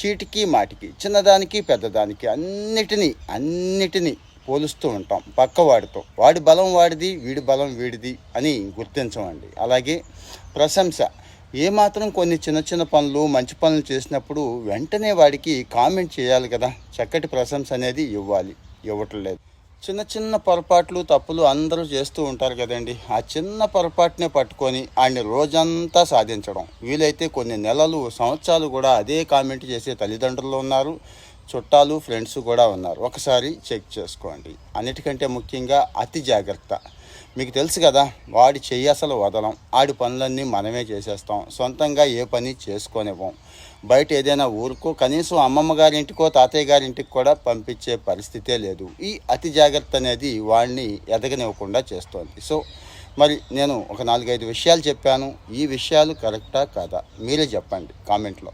చీటికి మాటికి చిన్నదానికి పెద్దదానికి అన్నిటినీ పోలుస్తూ ఉంటాం పక్కవాడితో. వాడి బలం వాడిది, వీడి బలం వీడిది అని గుర్తించమండి. అలాగే ప్రశంస, ఏమాత్రం కొన్ని చిన్న చిన్న పనులు మంచి పనులు చేసినప్పుడు వెంటనే వాడికి కామెంట్ చేయాలి కదా, చక్కటి ప్రశంస అనేది ఇవ్వటం లేదు. చిన్న చిన్న పొరపాట్లు తప్పులు అందరూ చేస్తూ ఉంటారు కదండి. ఆ చిన్న పొరపాటునే పట్టుకొని ఆయన్ని రోజంతా సాధించడం, వీలైతే కొన్ని నెలలు సంవత్సరాలు కూడా అదే కామెంట్ చేసే తల్లిదండ్రులు ఉన్నారు, చుట్టాలు ఫ్రెండ్స్ కూడా ఉన్నారు. ఒకసారి చెక్ చేసుకోండి. అన్నిటికంటే ముఖ్యంగా అతి జాగ్రత్త. మీకు తెలుసు కదా, వాడి చెయ్యి అసలు వదలం, ఆడి పనులన్నీ మనమే చేసేస్తాం, సొంతంగా ఏ పని చేసుకోనివ్వం. బయట ఏదైనా ఊరుకో, కనీసం అమ్మమ్మ గారింటికో తాతయ్య గారింటికి కూడా పంపించే పరిస్థితే లేదు. ఈ అతి జాగ్రత్త అనేది వాడిని ఎదగనివ్వకుండా చేస్తోంది. సో మరి నేను ఒక 4-5 విషయాలు చెప్పాను. ఈ విషయాలు కరెక్టా కాదా మీరే చెప్పండి కామెంట్లో.